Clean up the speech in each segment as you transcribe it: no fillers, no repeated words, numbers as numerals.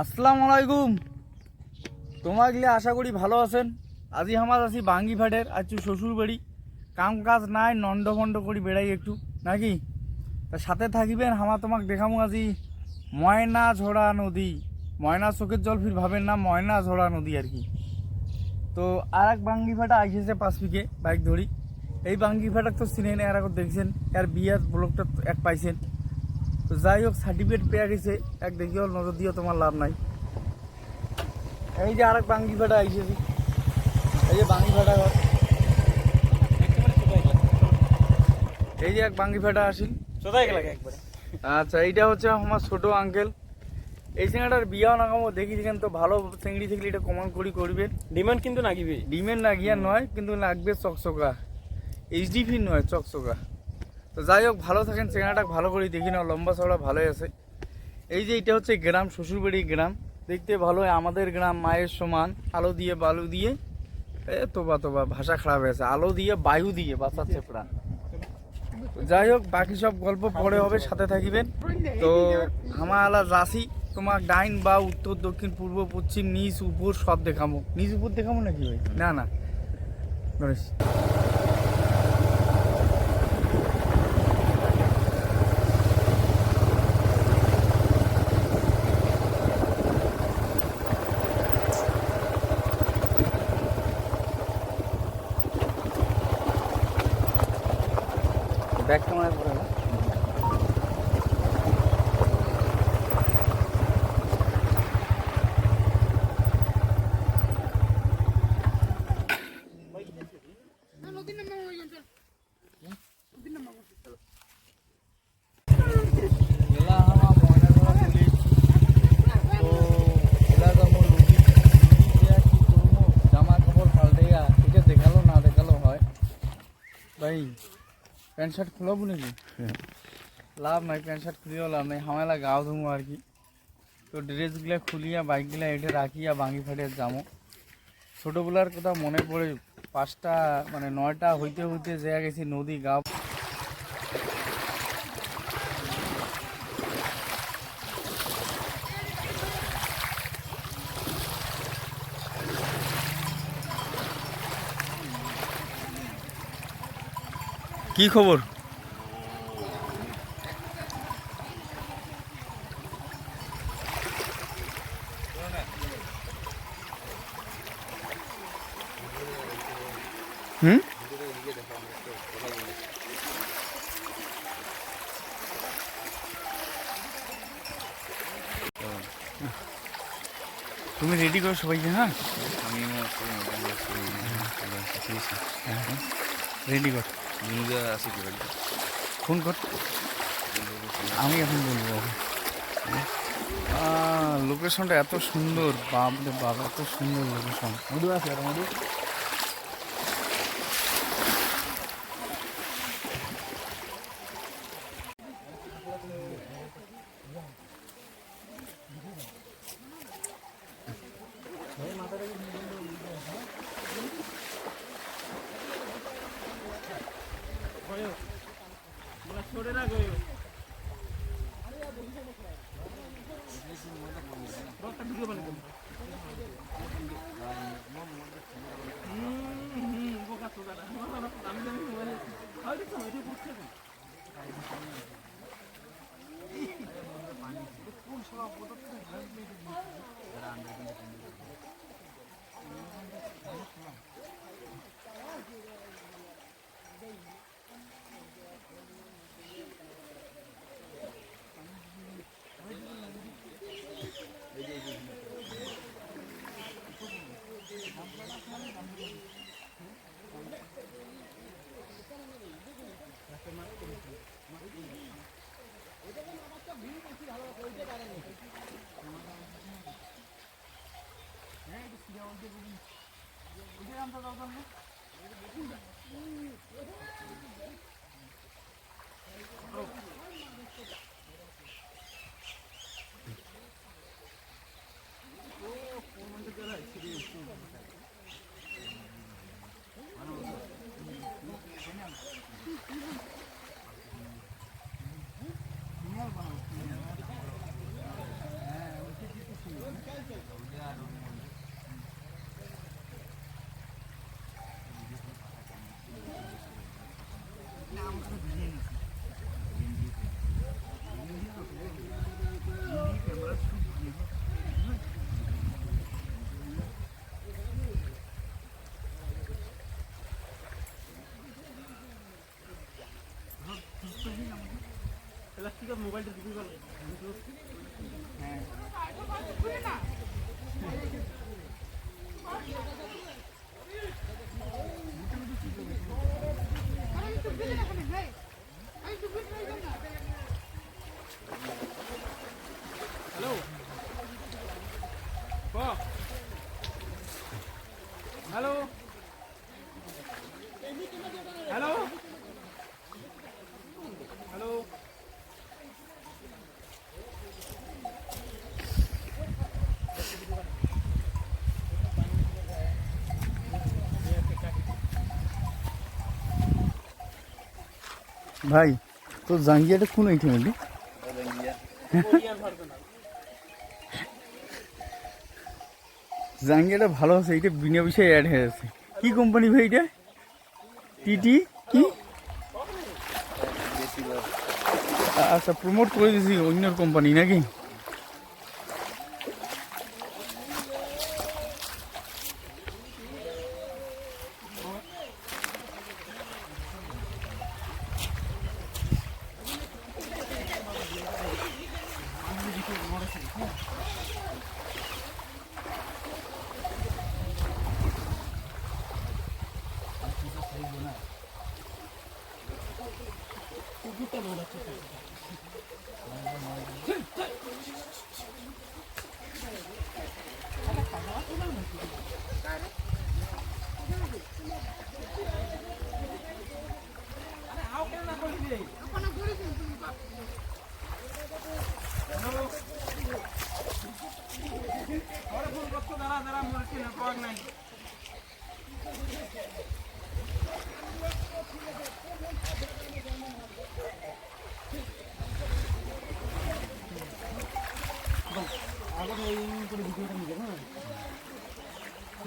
আসসালামু আলাইকুম। তোমার গিয়ে আশা করি ভালো আছেন। আজি আমার আছি বাঙ্গি ফাটের আছি শ্বশুর বাড়ি। কাম কাজ নাই, নন্ড ফন্ড করি বেড়াই একটু নাকি। তা সাথে থাকিবেন, আমার তোমাকে দেখাবো আজি ময়না ঝোড়া নদী। ময়না চোখের জল ফির ভাবেন না, ময়না ঝোড়া নদী আর কি। তো আর এক বাঙ্গি ফাটা আইসেছে 5 বিঘে বাইক ধরি। এই বাঙ্গি ফাটা তো চিনেন, এর আগে দেখছেন, এর বিয়ার ব্লকটা এক পাইছেন। তো যাই হোক, সার্টিফিকেট পেয়ে গেছে এক, দেখিও নজর দিও, তোমার লাভ নাই। এই যে আরেক বাঙ্গি ফাটা আইসেছি, এই যে বাঙ্গি ফাটা ঘর, এই যে এক বাঙ্গি ফাটা আসিল সোজাই গেল একবারে। আচ্ছা, এইটা হচ্ছে আমার ছোট আঙ্কেল। এই চিংড়িটার বিয়াও নাকামো দেখি দেখেন তো, ভালো চিংড়ি থাকলে এটা কমান করি করবেন। ডিমান্ড কিন্তু নাগিবে, ডিমের না গিয়া নয়, কিন্তু লাগবে চকচকা, এইচডিপি নয়, চকচকা। তো যাই হোক, ভালো থাকেন, চিংড়িটা ভালো করে দেখি না, লম্বা চওড়া ভালোই আছে। এই যে এটা হচ্ছে গ্রাম, শ্বশুরবাড়ি গ্রাম, দেখতে ভালো, আমাদের গ্রাম মায়ের সমান, আলো দিয়ে বালু দিয়ে, তোবা ভাষা খারাপ হয়েছে, আলো দিয়ে বায়ু দিয়ে বাঁচাচ্ছে প্রাণ। যাই হোক, বাকি সব গল্প পরে হবে, সাথে থাকিবেন। তো আমার আলা যাসি, তোমার ডাইন বা উত্তর দক্ষিণ পূর্ব পশ্চিম নিচ উপর সব দেখাবো। নিচ উপর দেখাবো নাকি ভাই? না গণেশ, ব্যাগ ক্যামেরা করে না। ভাই প্যান্ট শার্ট খুলাবো নাকি? লাভ নাই, প্যান্ট শার্ট খুলিও লাভ নাই, হামেলা গাও ধুমো আর কি। তো ড্রেসগুলো খুলিয়া বাইকগুলা এটে রাখিয়া বাঙ্গি ফাটে যাবো। ছোটোবেলার কথা মনে পড়ে, 5টা মানে 9টা হইতে হইতে যে গেছি নদী গাও। কি খবর? হুম, তুমি রেডি করো সবাইকে। হ্যাঁ, আমি রেডি কর, আছে কি বলবো, ফোন কর, আমি এখন বলবো। লোকেশনটা এত সুন্দর, বাপ রে বাপ, এত সুন্দর লোকেশন। মধু আছে আর মধু, মোবাইলটা দিবি বল হ্যাঁ হ্যালো হ্যালো হ্যালো হ্যালো ভাই তোর জাঙ্গিয়াটা কোন আইটেম হলি জাঙ্গিয়াটা ভালো আছে, এইটা বিনা বিষয়ে অ্যাড হয়ে আছে। কি কোম্পানি ভাই এটা? টিটি কি? আচ্ছা, প্রমোট করে দিয়েছি অন্য কোম্পানি নাকি?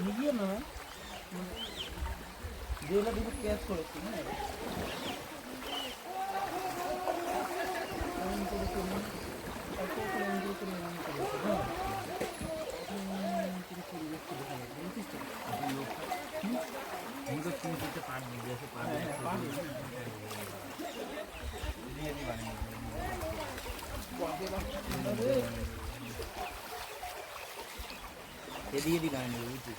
নিজে না যেগুলো দিকে ক্যাচ করেছি হ্যাঁ এদিকে গান বুঝছি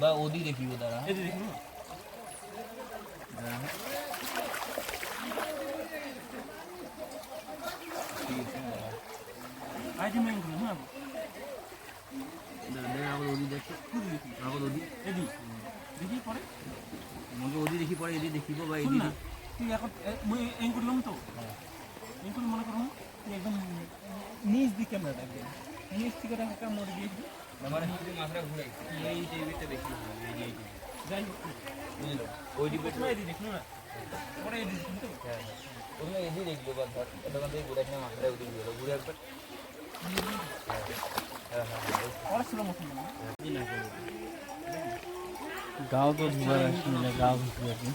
বা ওদি দেখিব তারা দেখি পরে এদি দেখিব বা এদি তুই এখন এই করলাম তো এই করে মনে করুন একদম নিচ দিকে ক্যামেরাটা একদম নিচ থেকে একটা মোড় দিয়ে মানে মাথাটা ঘুরাই এই টিভিতে দেখি এই যাই বুঝলো ওই টিভিতে এদি দেখলো না পরে এদি কিন্তু হ্যাঁ তুমি এদি দেখলো বা ধর এটা মানে ঘুরে না মাথাটা উঠে গেল ঘুরে একবার হ্যাঁ আর ছিল মতন না গাঁও তো দুবার আসলে গাঁও ঘুরতে যাচ্ছি।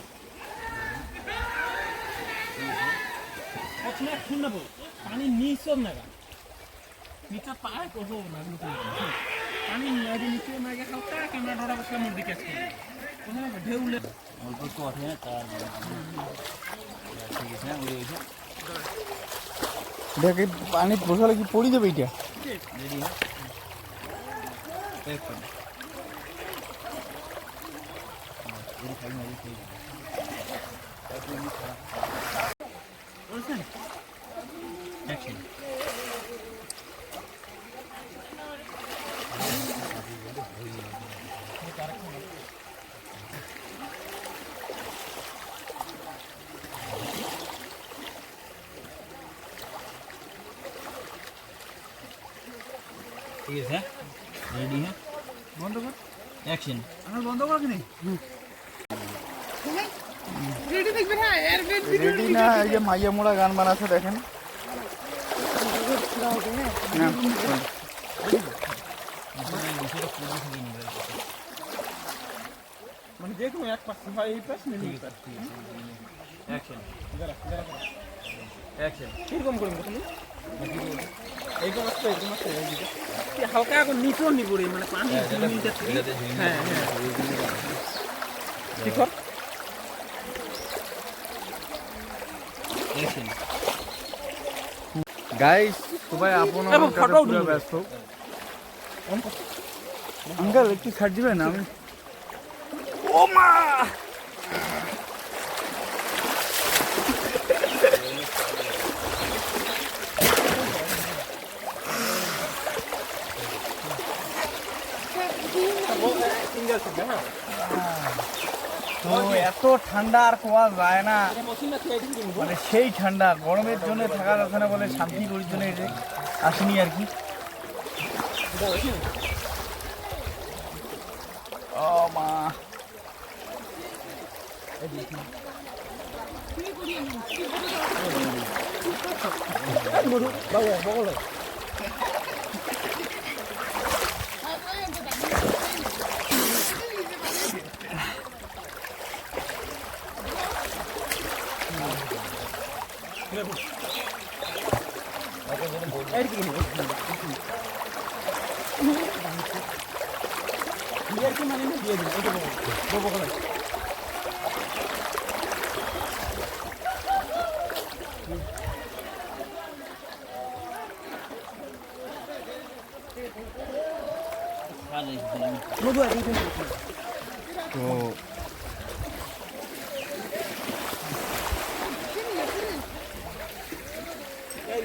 প্রথমে শুনব পানি নিচে না নিচে পায় করবো না পানি নিচে না গিয়ে হালকা ক্যামেরা ধরা বসলে মোর দিকে আসছে ওখানে ঢেউলে অল্প তো ওঠে তার ঠিক আছে ওই এটাকে পানি বসালে কি পড়ে যাবে এটা? রেডি হ্যাঁ এক করে এই খাই না এই বুঝছেন? Action. ঠিক আছে, রেডি হ্যাঁ, বন্ধ কর, অ্যাকশন। আমার বন্ধ কর কি রেডি দেখবেন হ্যাঁ এর রেডি না, এই যে মাইয়া মোড়া গান বানাচ্ছে দেখেন। না, মানে যে কোনো এক পাশ হয় এই পাশ নিয়ে এই পাশ। Action, action. কিরকম করুন তুমি? এইরকম আসছে, এইরকম আসছে, এইদিকে হালকা এখন নিচেও নিব রে, মানে পানি নিচে থেকে। হ্যাঁ হ্যাঁ, ঠিক কর। অ্যাকশন। গাইস সবাই আপন এবং আপন কাজে ফটোও পুরো তুলবে। ব্যস্ত। আঙ্কেল একটু ছাড় দিবেন, আমি ও মা সিঙ্গেল সিঙ্গেল হ্যাঁ। তো এত ঠান্ডা আর কোয়া যায় না, এটা মশিন আছে, এইদিকে নিব। মানে সেই ঠান্ডা গরমের জন্য থাকা যাচ্ছে না বলে শান্তি করার জন্য এই যে আসেনি আর কি। ও মা বাবা বগলে এইদিকে নিব। বিয়ের কি মানে দিয়ে দিন, এটা বগলে মধু আছে তো এই